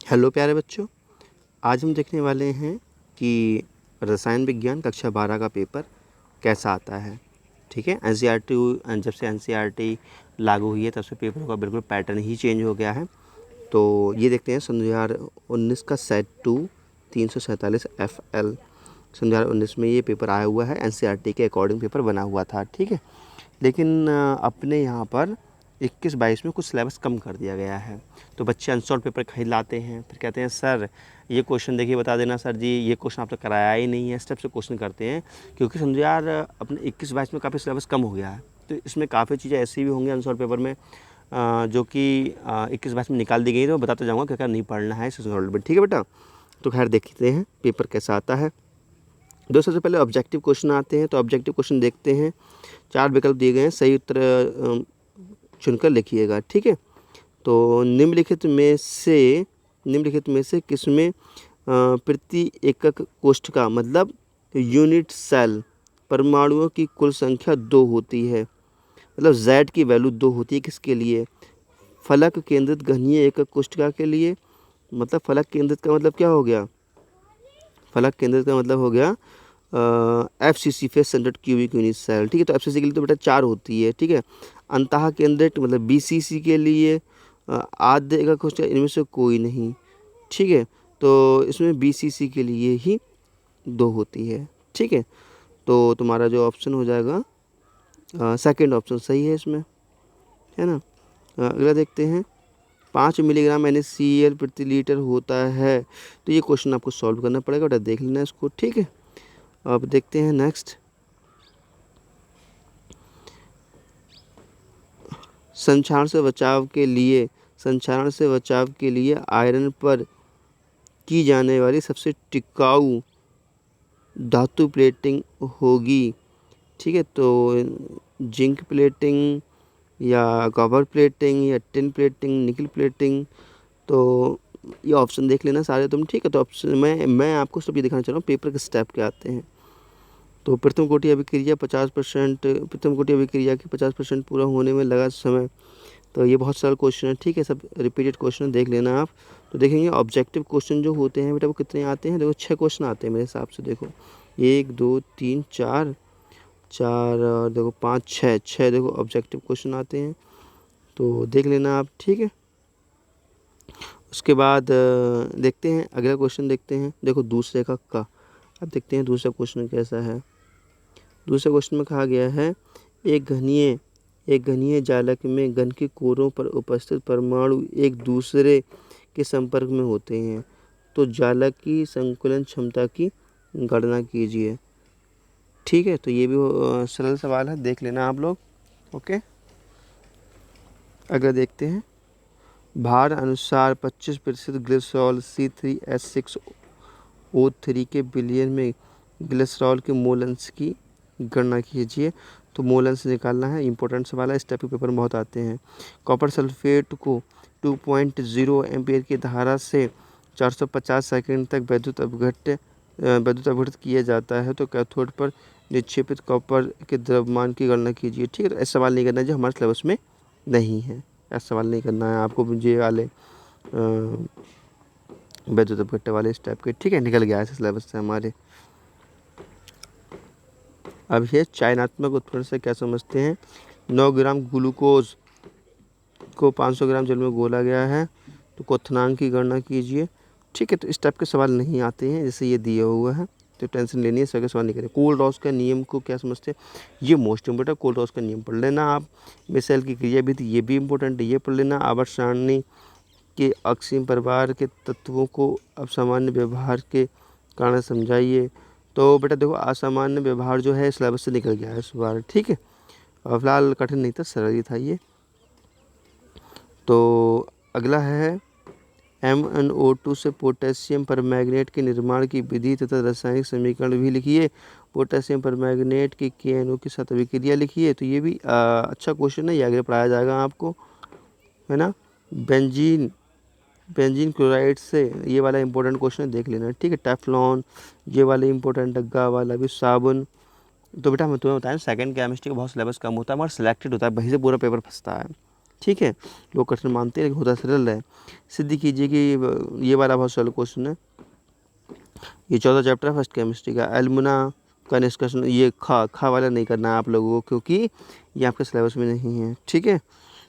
Hello प्यारे बच्चों, आज हम देखने वाले हैं कि रसायन विज्ञान कक्षा 12 का पेपर कैसा आता है। ठीक है, एनसीईआरटी जब से एनसीईआरटी लागू हुई है तब से पेपर का बिल्कुल पैटर्न ही चेंज हो गया है। तो ये देखते हैं सन 2019 का सेट 2 347 FL सन 2019 में ये पेपर आया हुआ है। एनसीईआरटी के अकॉर्डिंग पेपर बना हुआ था। ठीक है, लेकिन अपने यहाँ पर 21-22 में कुछ सिलेबस कम कर दिया गया है। तो बच्चे अनसॉल्व पेपर खरीद लाते हैं, फिर कहते हैं सर ये क्वेश्चन देखिए बता देना सर जी, ये क्वेश्चन आपने कराया ही नहीं है। इस टाइप से क्वेश्चन करते हैं, क्योंकि समझो यार अपने 21-22 में काफ़ी सिलेबस कम हो गया है। तो इसमें काफ़ी चीज़ें ऐसी भी होंगी अनसॉल्व पेपर में जो कि 21-22 में निकाल दी गई। तो बताते जाऊँगा क्या क्या नहीं पढ़ना है इस अनसॉल्व में। ठीक है बेटा, तो खैर देखते हैं पेपर कैसा आता है। दोस्तों, सबसे पहले ऑब्जेक्टिव क्वेश्चन आते हैं। तो ऑब्जेक्टिव क्वेश्चन देखते हैं, 4 विकल्प दिए गए हैं, सही उत्तर चुनकर लिखिएगा। ठीक है, तो निम्नलिखित में से किसमें प्रति एकक कोष्ठका मतलब यूनिट सेल परमाणुओं की कुल संख्या 2 होती है, मतलब Z की वैल्यू 2 होती है। किसके लिए? फलक केंद्रित घनीय एकक कोष्ठका के लिए। मतलब फलक केंद्रित का मतलब क्या हो गया? फलक केंद्रित का मतलब हो गया FCC face centred cubic unit cell. ठीक है, तो FCC के लिए तो बेटा 4 होती है। ठीक है, अंतः केंद्रित मतलब BCC के लिए आद्य एकक कोष्ठक इनमें से कोई नहीं। ठीक है, तो इसमें BCC के लिए ही 2 होती है। ठीक है, तो तुम्हारा जो ऑप्शन हो जाएगा सेकंड ऑप्शन सही है इसमें, है ना। अगला देखते हैं, 5 मिलीग्राम NaCl प्रति लीटर होता है। तो ये क्वेश्चन आपको सॉल्व करना पड़ेगा बेटा, देख लेना इसको। ठीक है, अब देखते हैं नेक्स्ट, संक्षारण से बचाव के लिए आयरन पर की जाने वाली सबसे टिकाऊ धातु प्लेटिंग होगी। ठीक है, तो जिंक प्लेटिंग या कॉपर प्लेटिंग या टिन प्लेटिंग, निकल प्लेटिंग। तो ये ऑप्शन देख लेना सारे तुम। ठीक है, तो ऑप्शन मैं आपको सब ये दिखाना चाह रहा हूँ पेपर के स्टेप क्या आते हैं। तो प्रथम कोटि अभिक्रिया 50%, प्रथम कोटि अभिक्रिया की 50% पूरा होने में लगा समय। तो ये बहुत सरल क्वेश्चन है। ठीक है, सब रिपीटेड क्वेश्चन देख लेना आप। तो देखेंगे ऑब्जेक्टिव क्वेश्चन जो होते हैं बेटा वो कितने आते हैं। देखो 6 क्वेश्चन आते हैं मेरे हिसाब से। देखो 1 2 3 4 4 और देखो 5 6 देखो ऑब्जेक्टिव क्वेश्चन आते हैं, तो देख लेना आप। ठीक है, उसके बाद देखते हैं अगला क्वेश्चन। देखते हैं, देखो दूसरे का अब देखते हैं दूसरा क्वेश्चन कैसा है। दूसरे क्वेश्चन में कहा गया है, एक घनीय जालक में घन के कोरों पर उपस्थित परमाणु एक दूसरे के संपर्क में होते हैं, तो जालक की संकुलन क्षमता की गणना कीजिए। ठीक है, तो ये भी सरल सवाल है, देख लेना आप लोग। ओके, अगर देखते हैं, भार अनुसार 25% ग्लिसरॉल C3H6O3 के बिलियन में ग्लिसरॉल के मोल अंश की गणना कीजिए। तो मोल अंश निकालना है, इंपॉर्टेंट सवाल है, इस टाइप के पेपर में बहुत आते हैं। कॉपर सल्फेट को 2.0 एम्पीयर की धारा से 450 सेकंड तक विद्युत अपघटित किया जाता है, तो कैथोड पर निक्षेपित कॉपर के द्रव्यमान की गणना कीजिए। ठीक है, तो ऐसा सवाल नहीं करना है जो हमारे सिलेबस में नहीं है, ऐसा सवाल नहीं करना है आपको। ये वाले विद्युत अपघट्य वाले इस टाइप के। ठीक है, निकल गया है सिलेबस से हमारे। अब ये चयनात्मक उत्प्रेरण से क्या समझते हैं। 9 ग्राम ग्लूकोज को 500 ग्राम जल में घोला गया है, तो क्वथनांक की गणना कीजिए। ठीक है, तो इस टाइप के सवाल नहीं आते हैं, जैसे ये दिया हुआ है, तो टेंशन लेनी है, सभी सवाल नहीं करें। कोल-रॉस का नियम को क्या समझते हैं, ये मोस्ट इम्पोर्टेंट। कोल-रॉस का नियम पढ़ लेना आप। मिशेल की क्रियाविधि ये भी इम्पोर्टेंट है, ये पढ़ लेना। आवर्त सारणी के अक्षीय परिवार के तत्वों को असामान्य व्यवहार के कारण समझाइए। तो बेटा देखो असामान्य व्यवहार जो है सिलेबस से निकल गया है इस बार। ठीक है, और फिलहाल कठिन नहीं था, सरल ही था ये। तो अगला है, MnO2 से पोटेशियम परमैंगनेट के निर्माण की विधि तथा रासायनिक समीकरण भी लिखिए। पोटेशियम परमैंगनेट की KNO के साथ अभिक्रिया लिखिए। तो ये भी अच्छा क्वेश्चन है, ये आगे पढ़ाया जाएगा आपको, है ना। बेंजीन क्लोराइड से, ये वाला इंपॉर्टेंट क्वेश्चन है, देख लेना। ठीक है, टेफ्लॉन, ये वाला इंपॉर्टेंट, डग्गा वाला भी, साबुन। तो बेटा मैं तुम्हें बताया सेकंड केमिस्ट्री का बहुत सिलेबस कम होता है मगर सिलेक्टेड होता है, वहीं से पूरा पेपर फंसता है। ठीक है, लोग कठिन मानते हैं लेकिन होता सरल है। सिद्ध कीजिए कि ये वाला बहुत सरल क्वेश्चन है। ये 14 चैप्टर है फर्स्ट केमिस्ट्री का। एल्मुना का निष्कर्षण, ये खा वाला नहीं करना है आप लोगों को क्योंकि ये आपके सिलेबस में नहीं है। ठीक है,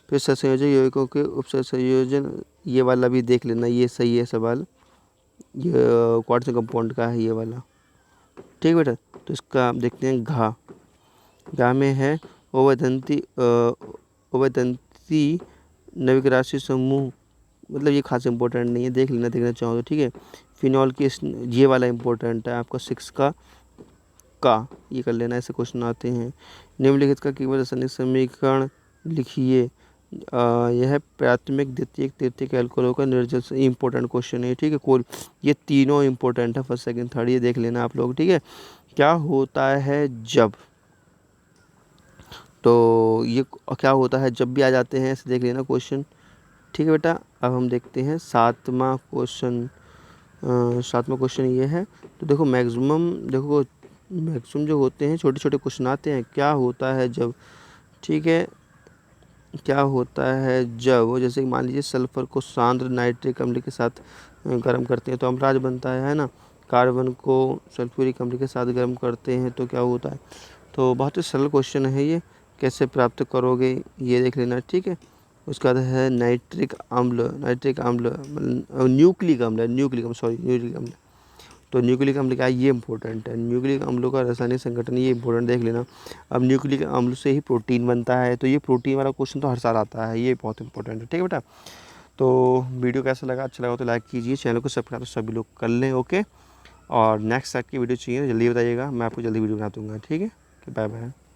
फिर सहसंयोजक यौगिकों के उपसंयोजन, ये वाला भी देख लेना, ये सही है सवाल। ये क्वार्ट्ज कंपाउंड का है ये वाला। ठीक है बेटा, तो इसका आप देखते हैं घा में है ओवदंती नविक राशि समूह, मतलब ये खास इंपॉर्टेंट नहीं है, देखना चाहो तो। ठीक है, फिनॉल की ये वाला इंपॉर्टेंट है आपका 6 का ये कर लेना, ऐसे क्वेश्चन आते हैं। निम्नलिखित का केवल रासायनिक समीकरण लिखिए। यह प्राथमिक द्वितीयक तृतीयक एल्कोहलों का निर्जल से इंपॉर्टेंट क्वेश्चन है। ठीक है, कोल, ये तीनों इंपॉर्टेंट है, फर्स्ट सेकंड थर्ड, ये देख लेना आप लोग। ठीक है, क्या होता है जब, तो ये क्या होता है जब भी आ जाते हैं, ऐसे देख लेना क्वेश्चन। ठीक है बेटा, अब हम देखते हैं सातवां क्वेश्चन। सातवां क्वेश्चन ये है, तो देखो मैक्सिमम जो होते हैं छोटे छोटे क्वेश्चन आते हैं। क्या होता है जब, ठीक है, क्या होता है जब, जैसे कि मान लीजिए सल्फर को सांद्र नाइट्रिक अम्ल के साथ गर्म करते हैं तो अम्लराज बनता है ना। कार्बन को सल्फ्यूरिक अम्ल के साथ गर्म करते हैं तो क्या होता है। तो बहुत ही सरल क्वेश्चन है ये, कैसे प्राप्त करोगे ये देख लेना। ठीक है, उसका है नाइट्रिक अम्ल, न्यूक्लिक अम्ल। तो न्यूक्लिक अम्ल क्या है, ये इंपॉर्टेंट है। न्यूक्लिक अम्लों का रासायनिक संगठन, ये इंपॉर्टेंट देख लेना। अब न्यूक्लिक अम्ल से ही प्रोटीन बनता है, तो ये प्रोटीन वाला क्वेश्चन तो हर साल आता है, ये बहुत इंपॉर्टेंट है। ठीक है बेटा, तो वीडियो कैसा लगा, अच्छा लगा तो लाइक कीजिए, चैनल को सब्सक्राइब तो सभी लोग कर लें। ओके, और नेक्स्ट टाइप की वीडियो चाहिए जल्दी बताइएगा, मैं आपको जल्दी वीडियो बना दूँगा। ठीक है, बाय बाय।